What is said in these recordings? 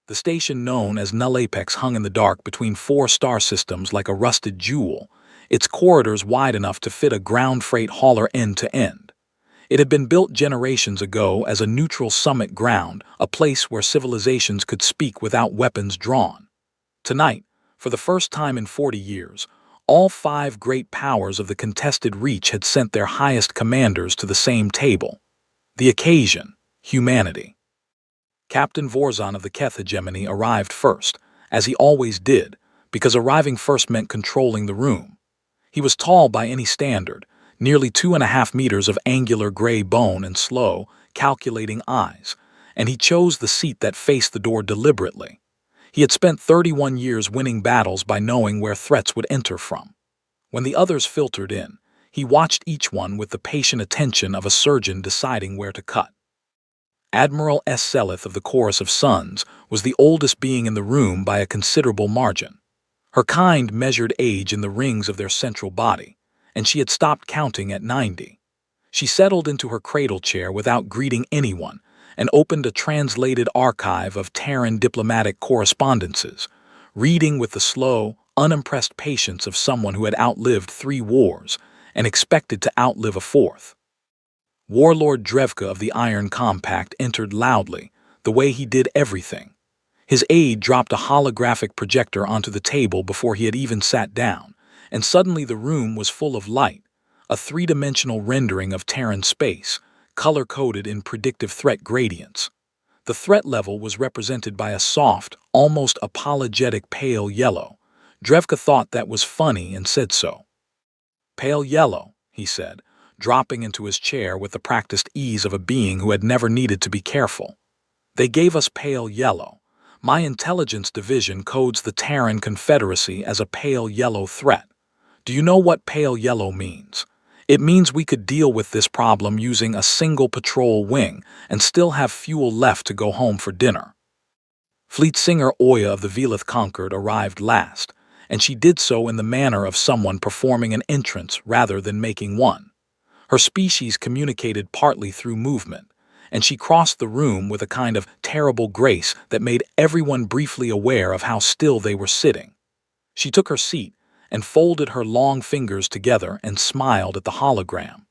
The station known as Null Apex hung in the dark between four star systems like a rusted jewel, its corridors wide enough to fit a ground freight hauler end to end. It had been built generations ago as a neutral summit ground, a place where civilizations could speak without weapons drawn. Tonight, for the first time in 40 years, all five great powers of the contested reach had sent their highest commanders to the same table. The occasion: humanity. Captain Vorzon of the Keth hegemony arrived first, as he always did, because arriving first meant controlling the room. He was tall by any standard, nearly 2.5 meters of angular gray bone and slow, calculating eyes, and he chose the seat that faced the door deliberately. He had spent 31 years winning battles by knowing where threats would enter from. When the others filtered in, he watched each one with the patient attention of a surgeon deciding where to cut. Admiral S. Selith of the Chorus of Suns was the oldest being in the room by a considerable margin. Her kind measured age in the rings of their central body, and she had stopped counting at 90. She settled into her cradle chair without greeting anyone and opened a translated archive of Terran diplomatic correspondences, reading with the slow, unimpressed patience of someone who had outlived 3 wars and expected to outlive a 4th. Warlord Drevka of the Iron Compact entered loudly, the way he did everything. His aide dropped a holographic projector onto the table before he had even sat down, and suddenly the room was full of light, a 3-dimensional rendering of Terran space, color-coded in predictive threat gradients. The threat level was represented by a soft, almost apologetic pale yellow. Drevka thought that was funny and said so. "Pale yellow," he said, dropping into his chair with the practiced ease of a being who had never needed to be careful. "They gave us pale yellow. My intelligence division codes the Terran Confederacy as a pale yellow threat. Do you know what pale yellow means? It means we could deal with this problem using a single patrol wing and still have fuel left to go home for dinner." Fleet Singer Oya of the Velith Conquered arrived last, and she did so in the manner of someone performing an entrance rather than making one. Her species communicated partly through movement, and she crossed the room with a kind of terrible grace that made everyone briefly aware of how still they were sitting. She took her seat and folded her long fingers together and smiled at the hologram.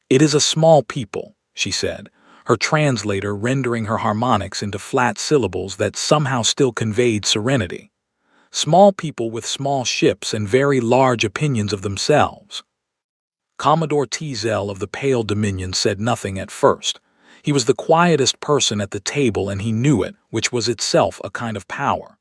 "It is a small people," she said, her translator rendering her harmonics into flat syllables that somehow still conveyed serenity. "Small people with small ships and very large opinions of themselves." Commodore Tezel of the Pale Dominion said nothing at first. He was the quietest person at the table and he knew it, which was itself a kind of power.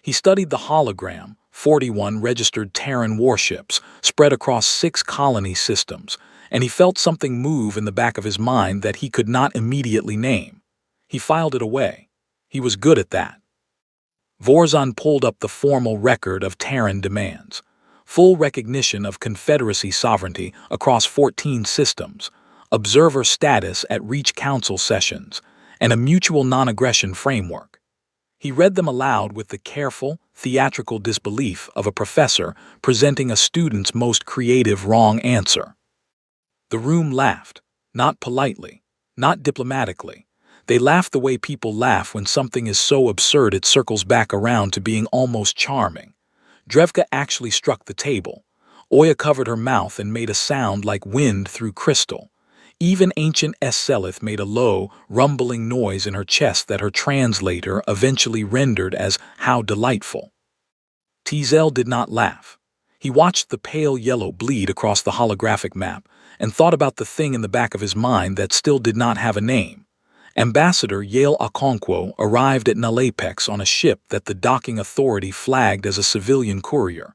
He studied the hologram, 41 registered Terran warships spread across 6 colony systems, and he felt something move in the back of his mind that he could not immediately name. He filed it away. He was good at that. Vorzon pulled up the formal record of Terran demands. Full recognition of Confederacy sovereignty across 14 systems, observer status at Reach Council sessions, and a mutual non-aggression framework. He read them aloud with the careful, theatrical disbelief of a professor presenting a student's most creative wrong answer. The room laughed, not politely, not diplomatically. They laughed the way people laugh when something is so absurd it circles back around to being almost charming. Drevka actually struck the table. Oya covered her mouth and made a sound like wind through crystal. Even ancient S. Selith made a low, rumbling noise in her chest that her translator eventually rendered as "how delightful." Tezel did not laugh. He watched the pale yellow bleed across the holographic map and thought about the thing in the back of his mind that still did not have a name. Ambassador Yale Okonkwo arrived at Null Apex on a ship that the docking authority flagged as a civilian courier,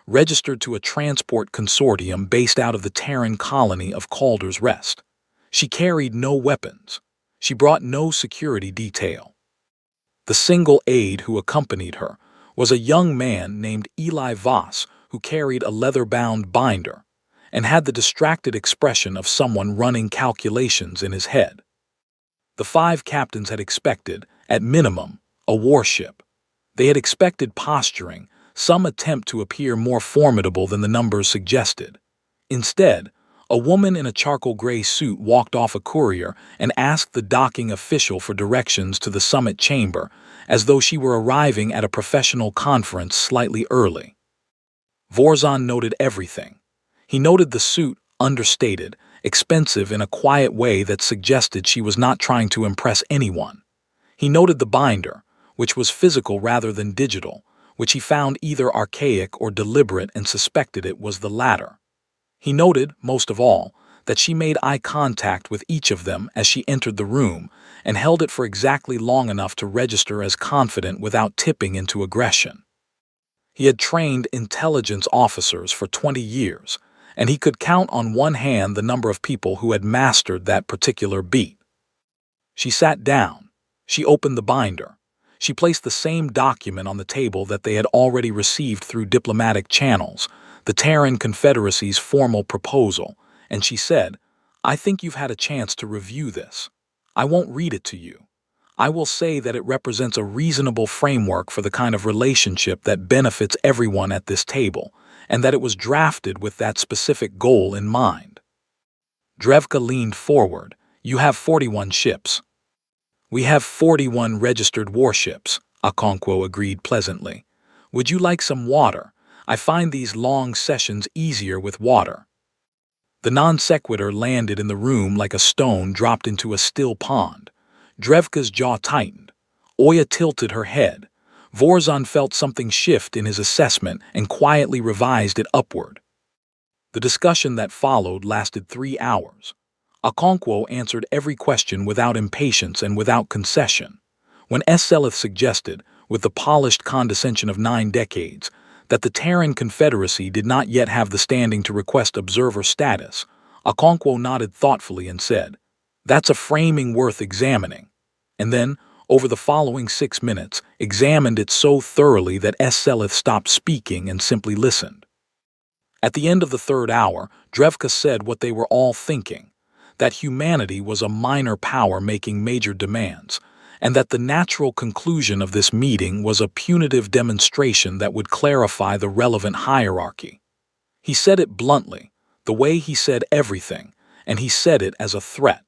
registered to a transport consortium based out of the Terran colony of Calder's Rest. She carried no weapons. She brought no security detail. The single aide who accompanied her was a young man named Eli Voss who carried a leather-bound binder and had the distracted expression of someone running calculations in his head. The 5 captains had expected, at minimum, a warship. They had expected posturing, some attempt to appear more formidable than the numbers suggested. Instead, A woman in a charcoal gray suit walked off a courier and asked the docking official for directions to the summit chamber, as though she were arriving at a professional conference slightly early. Vorzan noted everything. He noted the suit, understated, expensive in a quiet way that suggested she was not trying to impress anyone. He noted the binder, which was physical rather than digital, which he found either archaic or deliberate and suspected it was the latter. He noted, most of all, that she made eye contact with each of them as she entered the room and held it for exactly long enough to register as confident without tipping into aggression. He had trained intelligence officers for 20 years, and he could count on one hand the number of people who had mastered that particular beat. She sat down. She opened the binder. She placed the same document on the table that they had already received through diplomatic channels, the Terran Confederacy's formal proposal, and she said, "I think you've had a chance to review this. I won't read it to you. I will say that it represents a reasonable framework for the kind of relationship that benefits everyone at this table, and that it was drafted with that specific goal in mind." Drevka leaned forward. "You have 41 ships." "We have 41 registered warships," Okonkwo agreed pleasantly. "Would you like some water? I find these long sessions easier with water." The non sequitur landed in the room like a stone dropped into a still pond. Drevka's jaw tightened. Oya tilted her head. Vorzan felt something shift in his assessment and quietly revised it upward. The discussion that followed lasted 3 hours. Okonkwo answered every question without impatience and without concession. When Selith suggested, with the polished condescension of 9 decades, that the Terran Confederacy did not yet have the standing to request observer status, Okonkwo nodded thoughtfully and said, "That's a framing worth examining," and then, over the following 6 minutes, examined it so thoroughly that Selith stopped speaking and simply listened. At the end of the 3rd hour, Drevka said what they were all thinking, that humanity was a minor power making major demands, and that the natural conclusion of this meeting was a punitive demonstration that would clarify the relevant hierarchy. He said it bluntly, the way he said everything, and he said it as a threat.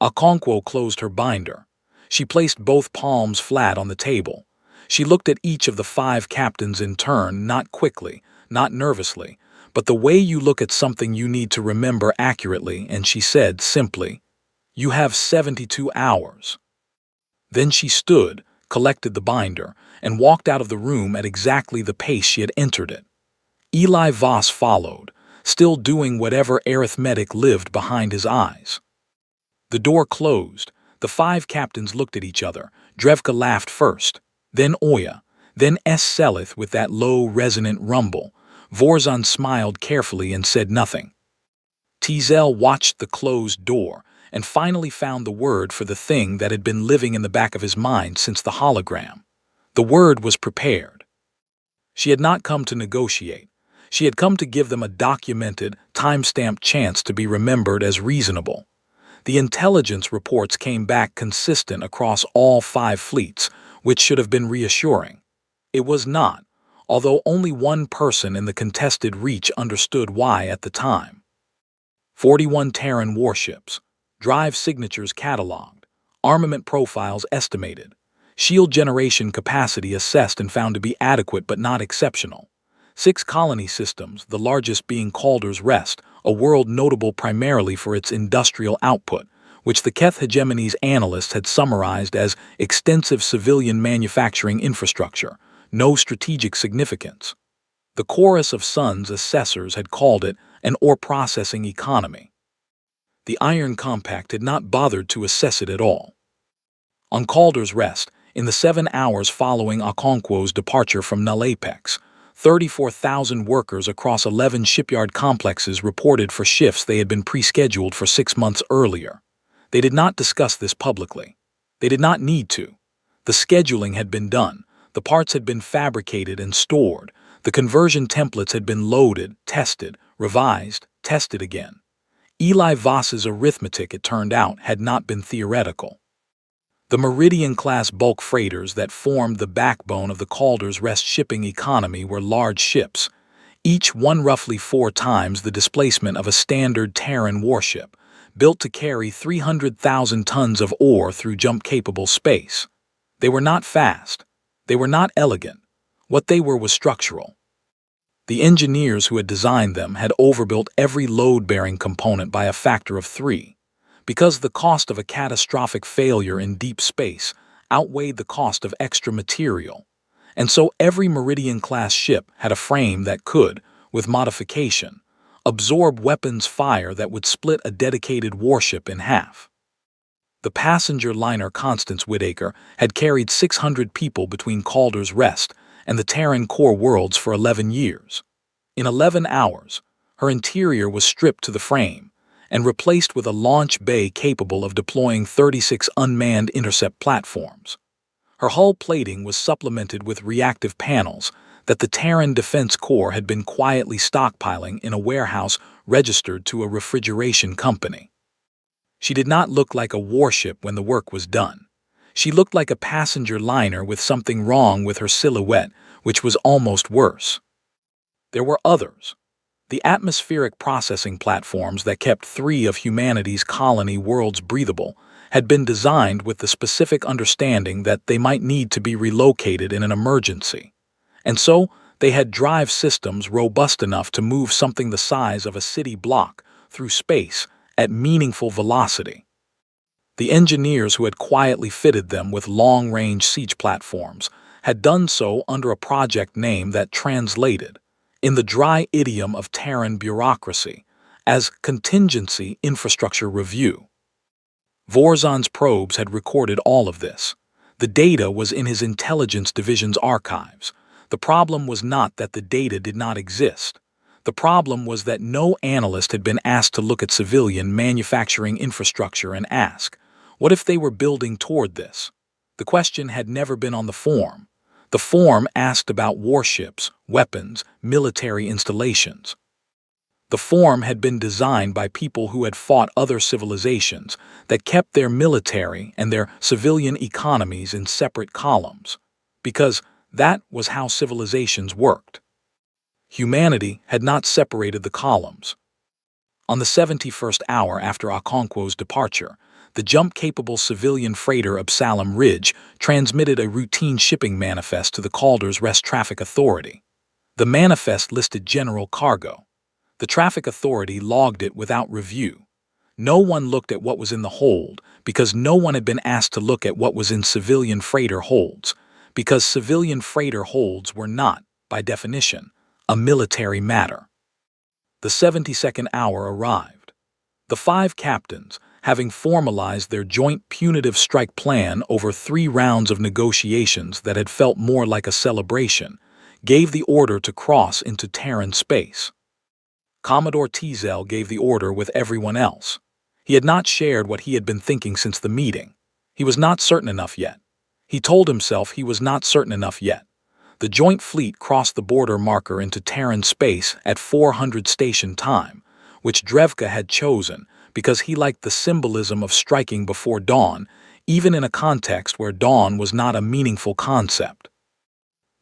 Okonkwo closed her binder. She placed both palms flat on the table. She looked at each of the 5 captains in turn, not quickly, not nervously, but the way you look at something you need to remember accurately, and she said simply, "You have 72 hours." Then she stood, collected the binder, and walked out of the room at exactly the pace she had entered it. Eli Voss followed, still doing whatever arithmetic lived behind his eyes. The door closed. The 5 captains looked at each other. Drevka laughed first, then Oya, then Selith with that low, resonant rumble. Vorzan smiled carefully and said nothing. Tezel watched the closed door and finally found the word for the thing that had been living in the back of his mind since the hologram. The word was prepared. She had not come to negotiate. She had come to give them a documented, time-stamped chance to be remembered as reasonable. The intelligence reports came back consistent across all 5 fleets, which should have been reassuring. It was not, although only one person in the contested reach understood why at the time. 41 Terran warships, drive signatures cataloged, armament profiles estimated, shield generation capacity assessed and found to be adequate but not exceptional. 6 colony systems, the largest being Calder's Rest, a world notable primarily for its industrial output, which the Keth Hegemony's analysts had summarized as extensive civilian manufacturing infrastructure, no strategic significance. The chorus of Sun's assessors had called it an ore processing economy. The Iron Compact had not bothered to assess it at all. On Calder's Rest, in the 7 hours following Okonkwo's departure from Null Apex, 34,000 workers across 11 shipyard complexes reported for shifts they had been pre-scheduled for 6 months earlier. They did not discuss this publicly. They did not need to. The scheduling had been done. The parts had been fabricated and stored. The conversion templates had been loaded, tested, revised, tested again. Eli Voss's arithmetic, it turned out, had not been theoretical. The Meridian-class bulk freighters that formed the backbone of the Calder's Rest shipping economy were large ships. each one roughly 4 times the displacement of a standard Terran warship, built to carry 300,000 tons of ore through jump-capable space. They were not fast. They were not elegant. What they were was structural. The engineers who had designed them had overbuilt every load-bearing component by a factor of 3, because the cost of a catastrophic failure in deep space outweighed the cost of extra material. And so every Meridian-class ship had a frame that could, with modification, absorb weapons fire that would split a dedicated warship in half. The passenger liner Constance Whitaker had carried 600 people between Calder's Rest and the Terran core worlds for 11 years. In 11 hours, her interior was stripped to the frame and replaced with a launch bay capable of deploying 36 unmanned intercept platforms. Her hull plating was supplemented with reactive panels that the Terran Defense Corps had been quietly stockpiling in a warehouse registered to a refrigeration company. She did not look like a warship when the work was done. She looked like a passenger liner with something wrong with her silhouette, which was almost worse. There were others. The atmospheric processing platforms that kept 3 of humanity's colony worlds breathable had been designed with the specific understanding that they might need to be relocated in an emergency. And so, they had drive systems robust enough to move something the size of a city block through space at meaningful velocity. The engineers who had quietly fitted them with long-range siege platforms had done so under a project name that translated, in the dry idiom of Terran bureaucracy, as Contingency Infrastructure Review. Vorzan's probes had recorded all of this. The data was in his intelligence division's archives. The problem was not that the data did not exist. The problem was that no analyst had been asked to look at civilian manufacturing infrastructure and ask, what if they were building toward this? The question had never been on the form. The form asked about warships, weapons, military installations. The form had been designed by people who had fought other civilizations that kept their military and their civilian economies in separate columns, because that was how civilizations worked. Humanity had not separated the columns. On the 71st hour after Okonkwo's departure, the jump-capable civilian freighter Absalom Ridge transmitted a routine shipping manifest to the Calder's Rest Traffic Authority. The manifest listed general cargo. The traffic authority logged it without review. No one looked at what was in the hold because no one had been asked to look at what was in civilian freighter holds, because civilian freighter holds were not, by definition, a military matter. The 72nd hour arrived. The 5 captains, having formalized their joint punitive strike plan over 3 rounds of negotiations that had felt more like a celebration, gave the order to cross into Terran space. Commodore Teasel gave the order with everyone else. He had not shared what he had been thinking since the meeting. He was not certain enough yet. He told himself he was not certain enough yet. The joint fleet crossed the border marker into Terran space at 400 station time, which Drevka had chosen because he liked the symbolism of striking before dawn, even in a context where dawn was not a meaningful concept.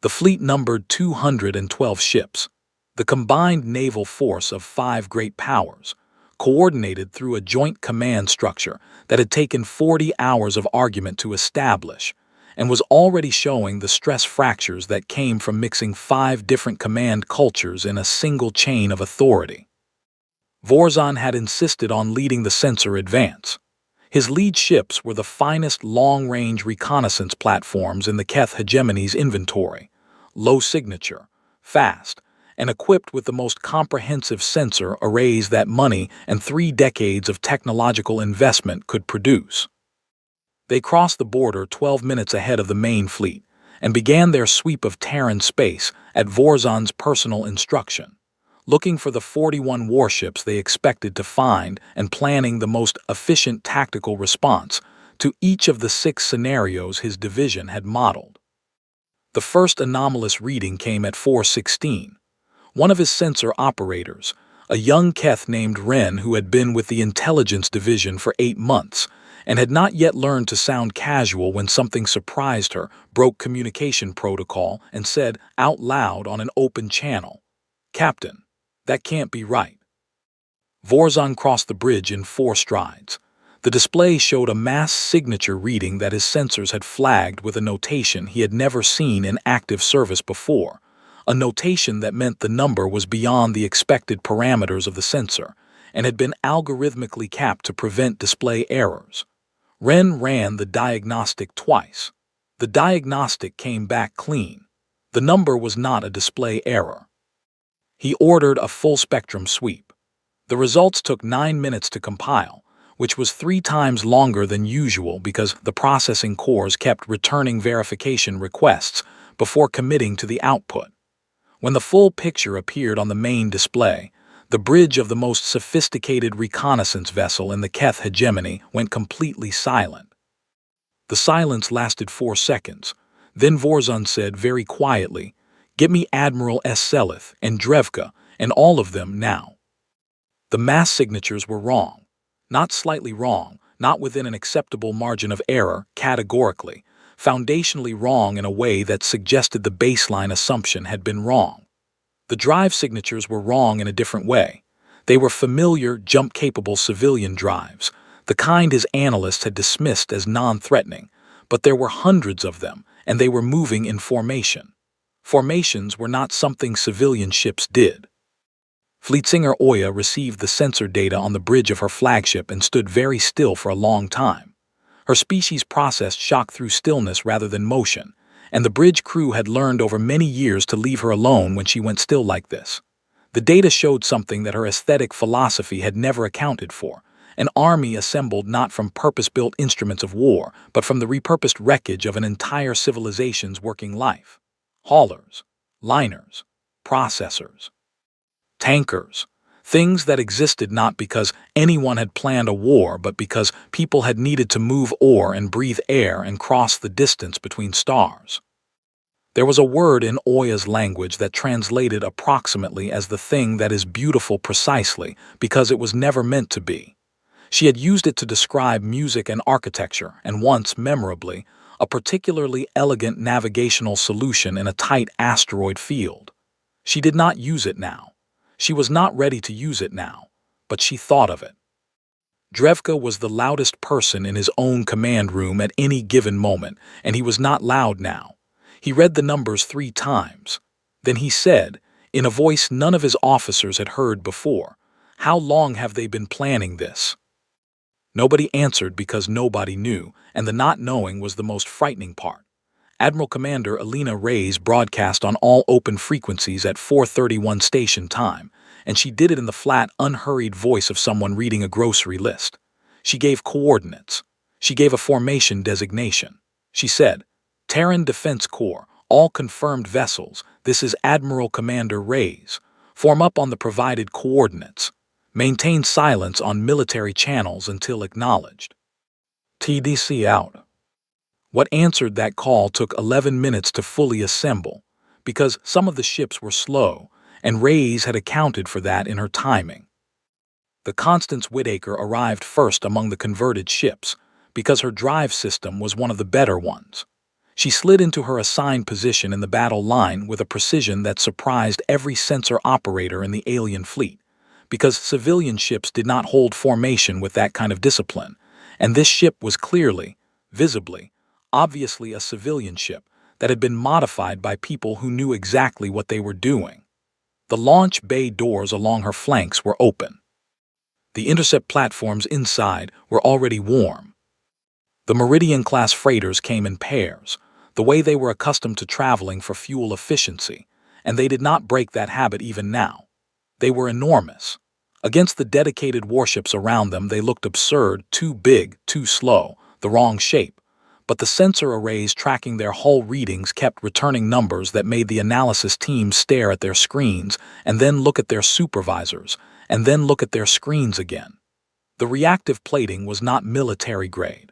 The fleet numbered 212 ships. The combined naval force of 5 great powers, coordinated through a joint command structure that had taken 40 hours of argument to establish, and was already showing the stress fractures that came from mixing 5 different command cultures in a single chain of authority. Vorzan had insisted on leading the sensor advance. His lead ships were the finest long-range reconnaissance platforms in the Keth hegemony's inventory, low signature, fast, and equipped with the most comprehensive sensor arrays that money and 3 decades of technological investment could produce. They crossed the border 12 minutes ahead of the main fleet and began their sweep of Terran space at Vorzan's personal instruction, looking for the 41 warships they expected to find and planning the most efficient tactical response to each of the 6 scenarios his division had modeled. The first anomalous reading came at 4:16. One of his sensor operators, a young Keth named Wren who had been with the intelligence division for 8 months and had not yet learned to sound casual when something surprised her, broke communication protocol and said out loud on an open channel, "Captain, that can't be right." Vorzan crossed the bridge in 4 strides. The display showed a mass signature reading that his sensors had flagged with a notation he had never seen in active service before, a notation that meant the number was beyond the expected parameters of the sensor and had been algorithmically capped to prevent display errors. Ren ran the diagnostic twice. The diagnostic came back clean. The number was not a display error. He ordered a full-spectrum sweep. The results took 9 minutes to compile, which was 3 times longer than usual because the processing cores kept returning verification requests before committing to the output. When the full picture appeared on the main display, the bridge of the most sophisticated reconnaissance vessel in the Keth hegemony went completely silent. The silence lasted 4 seconds. Then Vorzan said very quietly, "Get me Admiral S. Selith and Drevka, and all of them now." The mass signatures were wrong. Not slightly wrong, not within an acceptable margin of error, categorically, foundationally wrong in a way that suggested the baseline assumption had been wrong. The drive signatures were wrong in a different way. They were familiar, jump-capable civilian drives, the kind his analysts had dismissed as non-threatening, but there were hundreds of them, and they were moving in formation. Formations were not something civilian ships did. Fleetsinger Oya received the sensor data on the bridge of her flagship and stood very still for a long time. Her species processed shock through stillness rather than motion, and the bridge crew had learned over many years to leave her alone when she went still like this. The data showed something that her aesthetic philosophy had never accounted for: an army assembled not from purpose-built instruments of war, but from the repurposed wreckage of an entire civilization's working life. Haulers, liners, processors, tankers, things that existed not because anyone had planned a war, but because people had needed to move ore and breathe air and cross the distance between stars. There was a word in Oya's language that translated approximately as the thing that is beautiful precisely because it was never meant to be. She had used it to describe music and architecture, and once, memorably, a particularly elegant navigational solution in a tight asteroid field. She did not use it now. She was not ready to use it now, but she thought of it. Drevka was the loudest person in his own command room at any given moment, and he was not loud now. He read the numbers 3 times. Then he said, in a voice none of his officers had heard before, "How long have they been planning this?" Nobody answered because nobody knew, and the not knowing was the most frightening part. Admiral Commander Alina Reyes broadcast on all open frequencies at 4:31 station time, and she did it in the flat, unhurried voice of someone reading a grocery list. She gave coordinates. She gave a formation designation. She said, "Terran Defense Corps, all confirmed vessels, this is Admiral Commander Reyes. Form up on the provided coordinates. Maintain silence on military channels until acknowledged. TDC out." What answered that call took 11 minutes to fully assemble, because some of the ships were slow, and Reyes had accounted for that in her timing. The Constance Whitaker arrived first among the converted ships, because her drive system was one of the better ones. She slid into her assigned position in the battle line with a precision that surprised every sensor operator in the alien fleet, because civilian ships did not hold formation with that kind of discipline, and this ship was clearly, visibly, obviously a civilian ship that had been modified by people who knew exactly what they were doing. The launch bay doors along her flanks were open. The intercept platforms inside were already warm. The Meridian-class freighters came in pairs, the way they were accustomed to traveling for fuel efficiency, and they did not break that habit even now. They were enormous. Against the dedicated warships around them they looked absurd, too big, too slow, the wrong shape. But the sensor arrays tracking their hull readings kept returning numbers that made the analysis team stare at their screens and then look at their supervisors and then look at their screens again. The reactive plating was not military grade.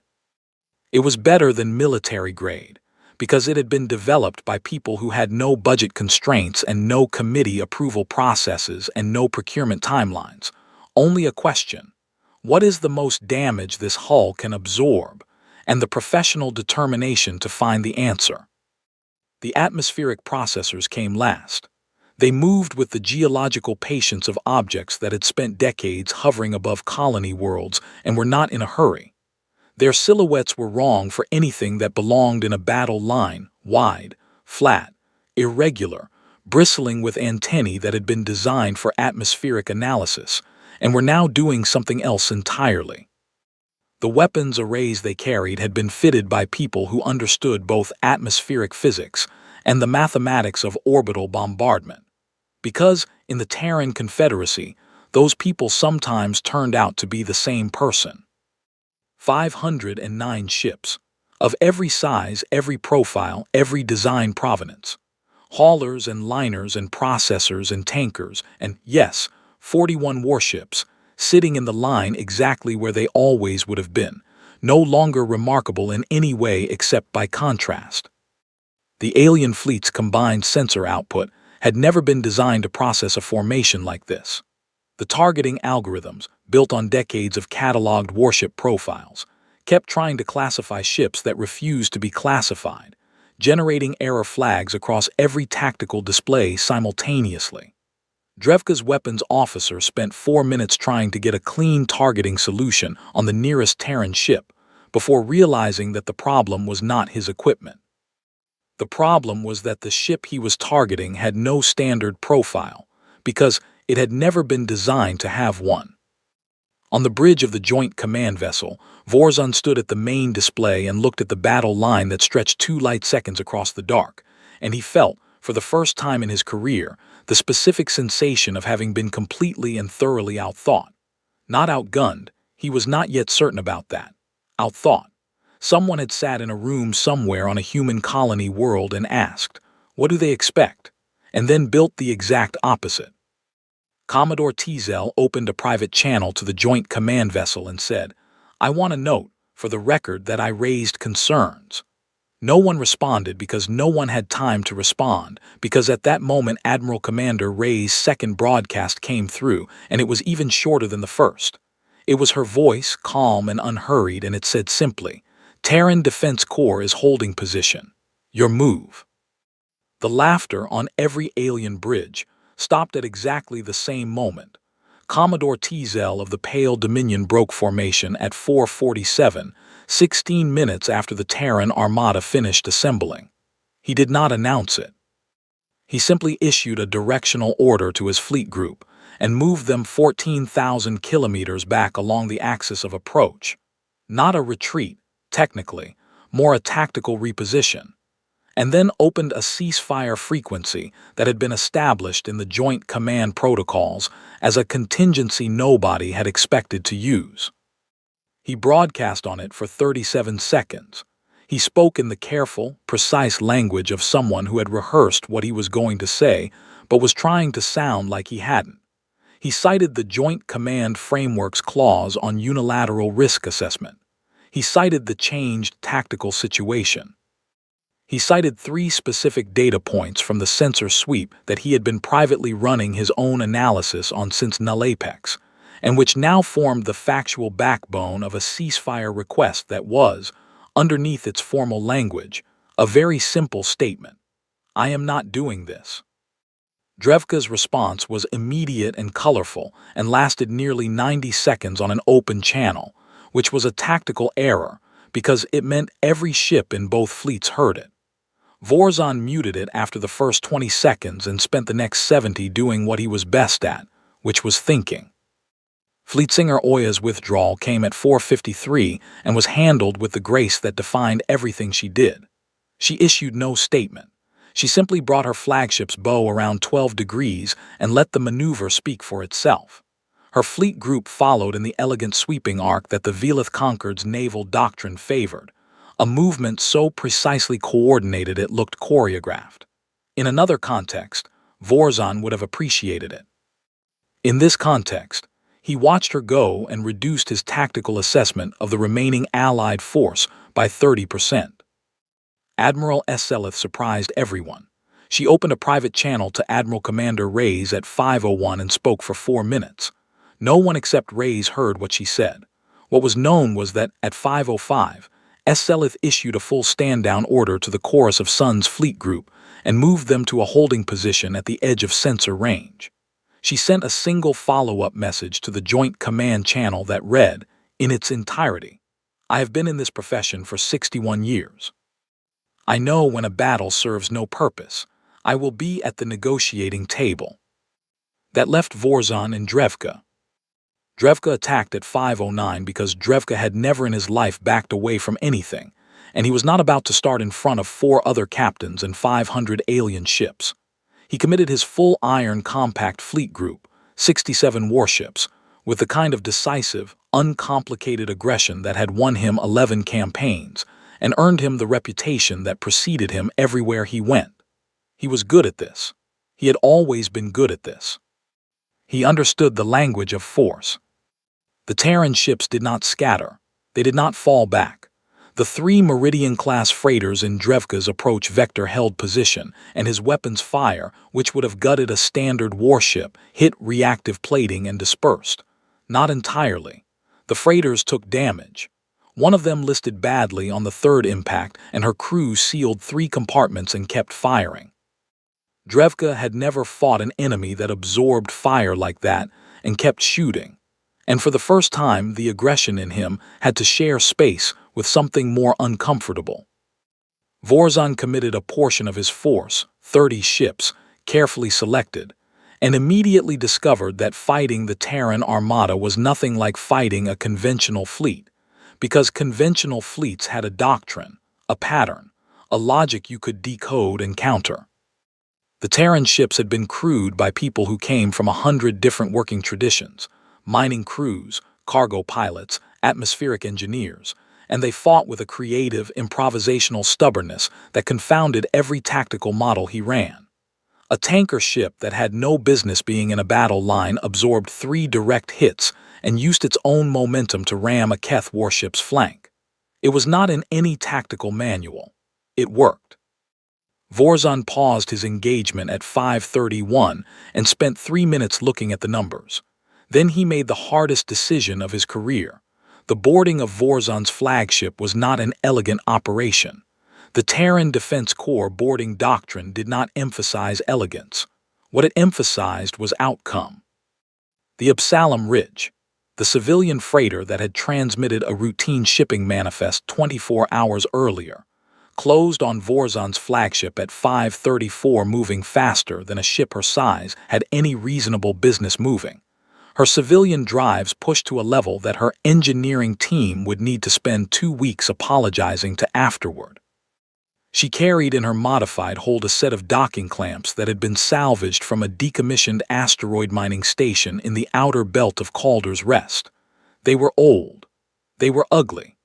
It was better than military grade because it had been developed by people who had no budget constraints and no committee approval processes and no procurement timelines. Only a question: what is the most damage this hull can absorb? And the professional determination to find the answer. The atmospheric processors came last. They moved with the geological patience of objects that had spent decades hovering above colony worlds and were not in a hurry. Their silhouettes were wrong for anything that belonged in a battle line, wide, flat, irregular, bristling with antennae that had been designed for atmospheric analysis, and were now doing something else entirely. The weapons arrays they carried had been fitted by people who understood both atmospheric physics and the mathematics of orbital bombardment. Because, in the Terran Confederacy, those people sometimes turned out to be the same person. 509 ships, of every size, every profile, every design provenance. Haulers and liners and processors and tankers, and yes, 41 warships, sitting in the line exactly where they always would have been, no longer remarkable in any way except by contrast. The alien fleet's combined sensor output had never been designed to process a formation like this. The targeting algorithms, built on decades of cataloged warship profiles, kept trying to classify ships that refused to be classified, generating error flags across every tactical display simultaneously. Drevka's weapons officer spent 4 minutes trying to get a clean targeting solution on the nearest Terran ship before realizing that the problem was not his equipment. The problem was that the ship he was targeting had no standard profile, because it had never been designed to have one. On the bridge of the Joint Command vessel, Vorzon stood at the main display and looked at the battle line that stretched 2 light seconds across the dark, and he felt, for the first time in his career, the specific sensation of having been completely and thoroughly outthought. Not outgunned, he was not yet certain about that. Outthought. Someone had sat in a room somewhere on a human colony world and asked, "What do they expect?" and then built the exact opposite. Commodore Teasel opened a private channel to the Joint Command vessel and said, "I want to note, for the record, that I raised concerns." No one responded because no one had time to respond, because at that moment Admiral Commander Ray's second broadcast came through, and it was even shorter than the first. It was her voice, calm and unhurried, and it said simply, "Terran Defense Corps is holding position. Your move." The laughter on every alien bridge stopped at exactly the same moment. Commodore Teasel of the Pale Dominion broke formation at 4:47, 16 minutes after the Terran Armada finished assembling. He did not announce it. He simply issued a directional order to his fleet group and moved them 14,000 kilometers back along the axis of approach. Not a retreat, technically, more a tactical reposition. And then opened a ceasefire frequency that had been established in the Joint Command protocols as a contingency nobody had expected to use. He broadcast on it for 37 seconds. He spoke in the careful, precise language of someone who had rehearsed what he was going to say, but was trying to sound like he hadn't. He cited the Joint Command Framework's clause on unilateral risk assessment. He cited the changed tactical situation. He cited 3 specific data points from the sensor sweep that he had been privately running his own analysis on since null apex, and which now formed the factual backbone of a ceasefire request that was, underneath its formal language, a very simple statement. "I am not doing this." Drevka's response was immediate and colorful and lasted nearly 90 seconds on an open channel, which was a tactical error because it meant every ship in both fleets heard it. Vorzon muted it after the first 20 seconds and spent the next 70 doing what he was best at, which was thinking. Fleetsinger Oya's withdrawal came at 4:53 and was handled with the grace that defined everything she did. She issued no statement. She simply brought her flagship's bow around 12 degrees and let the maneuver speak for itself. Her fleet group followed in the elegant sweeping arc that the Velith Concord's naval doctrine favored, a movement so precisely coordinated it looked choreographed. In another context, Vorzon would have appreciated it. In this context, he watched her go and reduced his tactical assessment of the remaining Allied force by 30%. Admiral Selith surprised everyone. She opened a private channel to Admiral Commander Reyes at 5:01 and spoke for 4 minutes. No one except Reyes heard what she said. What was known was that, at 5:05, Selith issued a full stand-down order to the Chorus of Suns fleet group, and moved them to a holding position at the edge of sensor range. She sent a single follow-up message to the Joint Command channel that read, in its entirety, "I have been in this profession for 61 years. I know when a battle serves no purpose, I will be at the negotiating table." That left Vorzan in Drevka. Drevka attacked at 5:09 because Drevka had never in his life backed away from anything, and he was not about to start in front of 4 other captains and 500 alien ships. He committed his full iron compact fleet group, 67 warships, with the kind of decisive, uncomplicated aggression that had won him 11 campaigns and earned him the reputation that preceded him everywhere he went. He was good at this. He had always been good at this. He understood the language of force. The Terran ships did not scatter. They did not fall back. The 3 Meridian-class freighters in Drevka's approach vector held position, and his weapons fire, which would have gutted a standard warship, hit reactive plating and dispersed. Not entirely. The freighters took damage. One of them listed badly on the 3rd impact, and her crew sealed 3 compartments and kept firing. Drevka had never fought an enemy that absorbed fire like that and kept shooting. And for the first time, the aggression in him had to share space with something more uncomfortable. Vorzan committed a portion of his force, 30 ships, carefully selected, and immediately discovered that fighting the Terran Armada was nothing like fighting a conventional fleet, because conventional fleets had a doctrine, a pattern, a logic you could decode and counter. The Terran ships had been crewed by people who came from 100 different working traditions, mining crews, cargo pilots, atmospheric engineers, and they fought with a creative, improvisational stubbornness that confounded every tactical model he ran. A tanker ship that had no business being in a battle line absorbed 3 direct hits and used its own momentum to ram a Keth warship's flank. It was not in any tactical manual. It worked. Vorzan paused his engagement at 5:31 and spent 3 minutes looking at the numbers. Then he made the hardest decision of his career. The boarding of Vorzan's flagship was not an elegant operation. The Terran Defense Corps boarding doctrine did not emphasize elegance. What it emphasized was outcome. The Absalom Ridge, the civilian freighter that had transmitted a routine shipping manifest 24 hours earlier, closed on Vorzan's flagship at 5:34, moving faster than a ship her size had any reasonable business moving. Her civilian drives pushed to a level that her engineering team would need to spend 2 weeks apologizing to afterward. She carried in her modified hold a set of docking clamps that had been salvaged from a decommissioned asteroid mining station in the outer belt of Calder's Rest. They were old. They were ugly.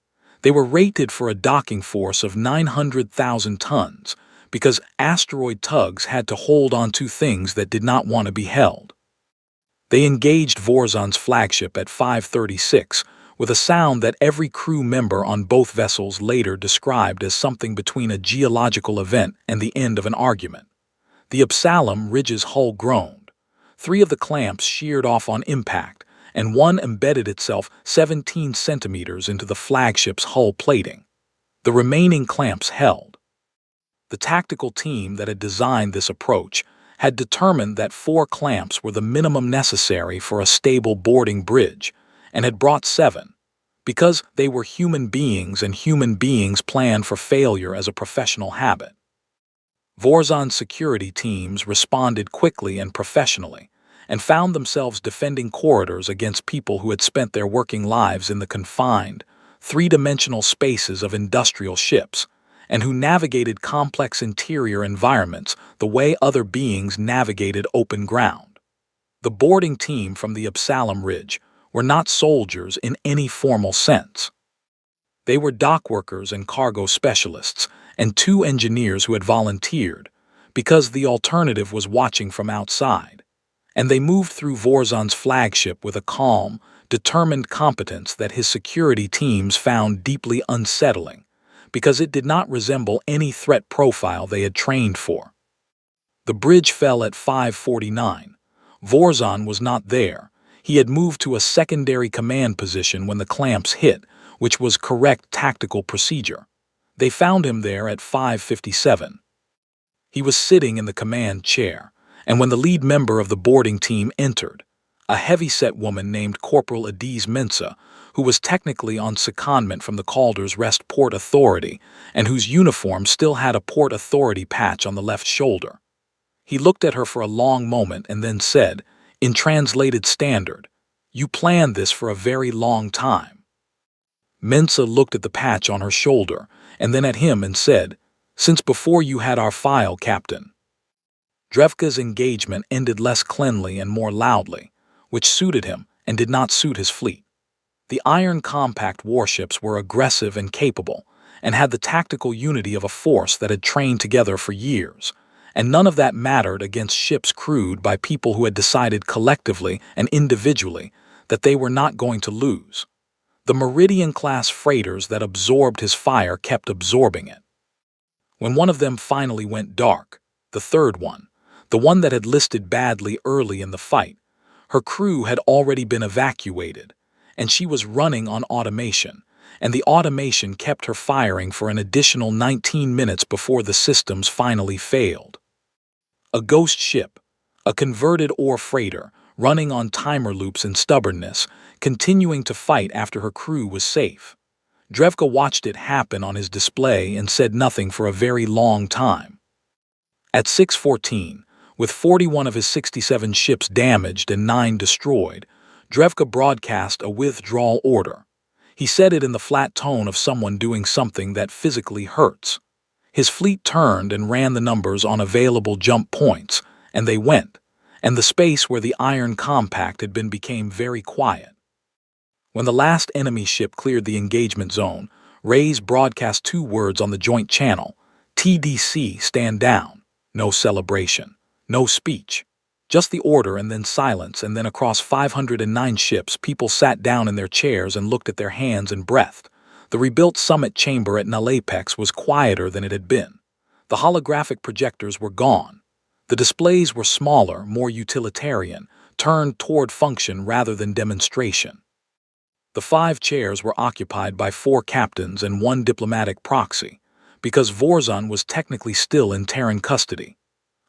They were rated for a docking force of 900,000 tons because asteroid tugs had to hold on to things that did not want to be held. They engaged Vorzan's flagship at 5:36 with a sound that every crew member on both vessels later described as something between a geological event and the end of an argument. The Absalom Ridge's hull groaned. 3 of the clamps sheared off on impact, and one embedded itself 17 centimeters into the flagship's hull plating. The remaining clamps held. The tactical team that had designed this approach had determined that 4 clamps were the minimum necessary for a stable boarding bridge, and had brought 7, because they were human beings and human beings plan for failure as a professional habit. Vorzan's security teams responded quickly and professionally, and found themselves defending corridors against people who had spent their working lives in the confined, 3-dimensional spaces of industrial ships, and who navigated complex interior environments the way other beings navigated open ground. The boarding team from the Absalom Ridge were not soldiers in any formal sense. They were dock workers and cargo specialists, and 2 engineers who had volunteered, because the alternative was watching from outside. And they moved through Vorzan's flagship with a calm, determined competence that his security teams found deeply unsettling, because it did not resemble any threat profile they had trained for. The bridge fell at 5:49. Vorzan was not there. He had moved to a secondary command position when the clamps hit, which was correct tactical procedure. They found him there at 5:57. He was sitting in the command chair, and when the lead member of the boarding team entered, a heavy-set woman named Corporal Adiz Mensa, who was technically on secondment from the Calder's Rest Port Authority and whose uniform still had a Port Authority patch on the left shoulder. He looked at her for a long moment and then said, in translated standard, "You planned this for a very long time." Mensa looked at the patch on her shoulder and then at him and said, "Since before you had our file, Captain." Drevka's engagement ended less cleanly and more loudly, which suited him and did not suit his fleet. The Iron Compact warships were aggressive and capable, and had the tactical unity of a force that had trained together for years, and none of that mattered against ships crewed by people who had decided collectively and individually that they were not going to lose. The Meridian-class freighters that absorbed his fire kept absorbing it. When one of them finally went dark, the third one, the one that had listed badly early in the fight, her crew had already been evacuated, and she was running on automation, and the automation kept her firing for an additional 19 minutes before the systems finally failed. A ghost ship, a converted ore freighter, running on timer loops and stubbornness, continuing to fight after her crew was safe. Drevka watched it happen on his display and said nothing for a very long time. At 6:14, with 41 of his 67 ships damaged and 9 destroyed, Drevka broadcast a withdrawal order. He said it in the flat tone of someone doing something that physically hurts. His fleet turned and ran the numbers on available jump points, and they went, and the space where the Iron Compact had been became very quiet. When the last enemy ship cleared the engagement zone, Reyes broadcast 2 words on the joint channel: TDC, stand down. No celebration, no speech. Just the order and then silence, and then across 509 ships people sat down in their chairs and looked at their hands and breathed. The rebuilt summit chamber at Null Apex was quieter than it had been. The holographic projectors were gone. The displays were smaller, more utilitarian, turned toward function rather than demonstration. The 5 chairs were occupied by 4 captains and 1 diplomatic proxy, because Vorzan was technically still in Terran custody,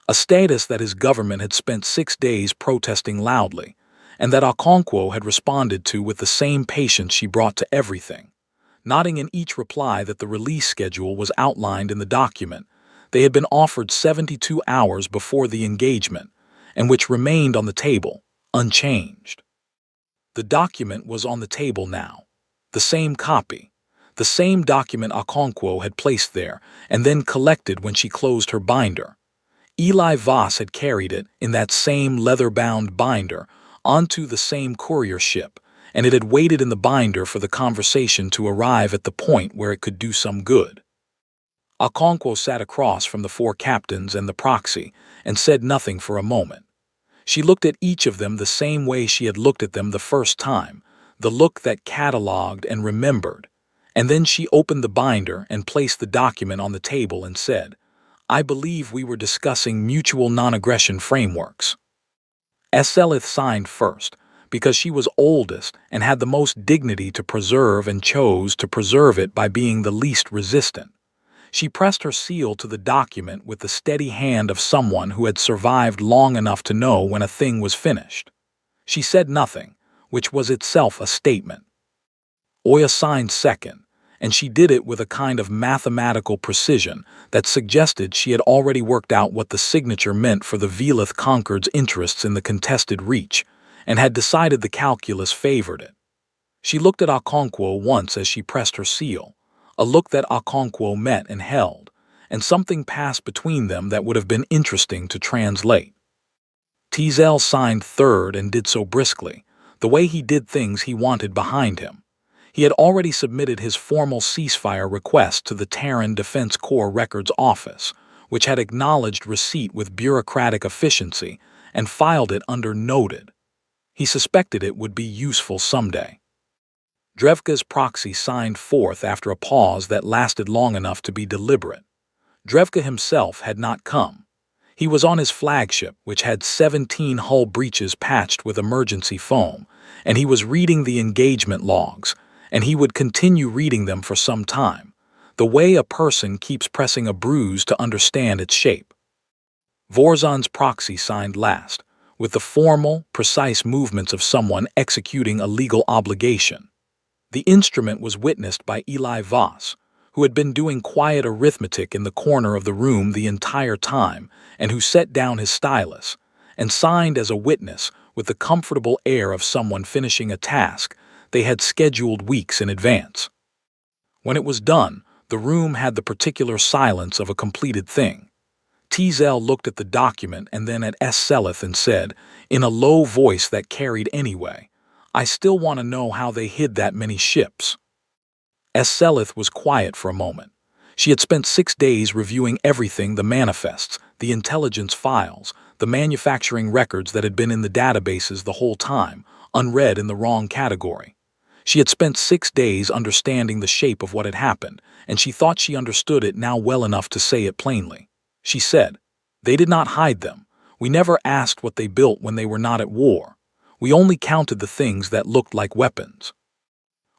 a status that his government had spent 6 days protesting loudly, and that Okonkwo had responded to with the same patience she brought to everything, nodding in each reply that the release schedule was outlined in the document they had been offered 72 hours before the engagement, and which remained on the table, unchanged. The document was on the table now, the same copy, the same document Okonkwo had placed there and then collected when she closed her binder. Eli Voss had carried it in that same leather-bound binder onto the same courier ship, and it had waited in the binder for the conversation to arrive at the point where it could do some good. Okonkwo sat across from the 4 captains and the proxy and said nothing for a moment. She looked at each of them the same way she had looked at them the first time, the look that catalogued and remembered, and then she opened the binder and placed the document on the table and said, "I believe we were discussing mutual non-aggression frameworks." Eselith signed first, because she was oldest and had the most dignity to preserve and chose to preserve it by being the least resistant. She pressed her seal to the document with the steady hand of someone who had survived long enough to know when a thing was finished. She said nothing, which was itself a statement. Oya signed second, and she did it with a kind of mathematical precision that suggested she had already worked out what the signature meant for the Velith Concord's interests in the contested reach, and had decided the calculus favored it. She looked at Okonkwo once as she pressed her seal, a look that Okonkwo met and held, and something passed between them that would have been interesting to translate. Teasel signed third and did so briskly, the way he did things he wanted behind him. He had already submitted his formal ceasefire request to the Terran Defense Corps Records Office, which had acknowledged receipt with bureaucratic efficiency and filed it under noted. He suspected it would be useful someday. Drevka's proxy signed fourth after a pause that lasted long enough to be deliberate. Drevka himself had not come. He was on his flagship, which had 17 hull breaches patched with emergency foam, and he was reading the engagement logs, and he would continue reading them for some time, the way a person keeps pressing a bruise to understand its shape. Vorzon's proxy signed last, with the formal, precise movements of someone executing a legal obligation. The instrument was witnessed by Eli Voss, who had been doing quiet arithmetic in the corner of the room the entire time and who set down his stylus, and signed as a witness with the comfortable air of someone finishing a task they had scheduled weeks in advance. When it was done, the room had the particular silence of a completed thing. Teasel looked at the document and then at S. Seleth and said, in a low voice that carried anyway, "I still want to know how they hid that many ships." S. Seleth was quiet for a moment. She had spent 6 days reviewing everything: the manifests, the intelligence files, the manufacturing records that had been in the databases the whole time, unread in the wrong category. She had spent 6 days understanding the shape of what had happened, and she thought she understood it now well enough to say it plainly. She said, "They did not hide them. We never asked what they built when they were not at war. We only counted the things that looked like weapons.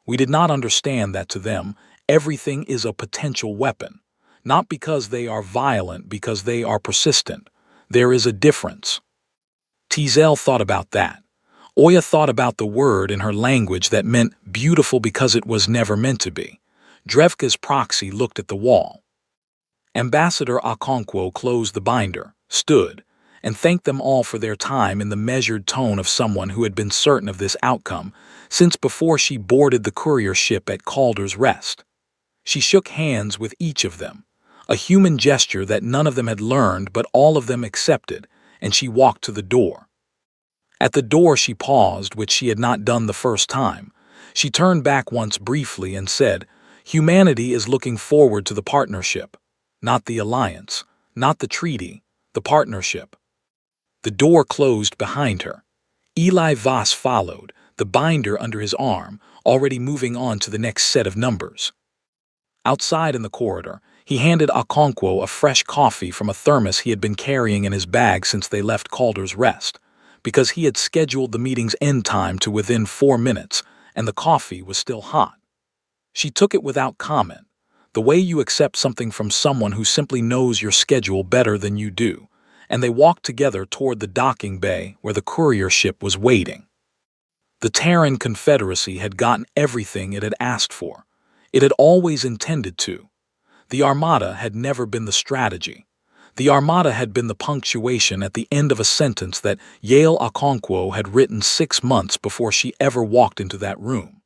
We did not understand that to them, everything is a potential weapon, not because they are violent, because they are persistent. There is a difference." Teasel thought about that. Oya thought about the word in her language that meant beautiful because it was never meant to be. Drevka's proxy looked at the wall. Ambassador Okonkwo closed the binder, stood, and thanked them all for their time in the measured tone of someone who had been certain of this outcome since before she boarded the courier ship at Calder's Rest. She shook hands with each of them, a human gesture that none of them had learned but all of them accepted, and she walked to the door. At the door she paused, which she had not done the first time. She turned back once briefly and said, "Humanity is looking forward to the partnership. Not the alliance, not the treaty, the partnership." The door closed behind her. Eli Voss followed, the binder under his arm, already moving on to the next set of numbers. Outside in the corridor, he handed Okonkwo a fresh coffee from a thermos he had been carrying in his bag since they left Calder's Rest, because he had scheduled the meeting's end time to within 4 minutes, and the coffee was still hot. She took it without comment, the way you accept something from someone who simply knows your schedule better than you do, and they walked together toward the docking bay where the courier ship was waiting. The Terran Confederacy had gotten everything it had asked for. It had always intended to. The Armada had never been the strategy. The Armada had been the punctuation at the end of a sentence that Yale Okonkwo had written 6 months before she ever walked into that room.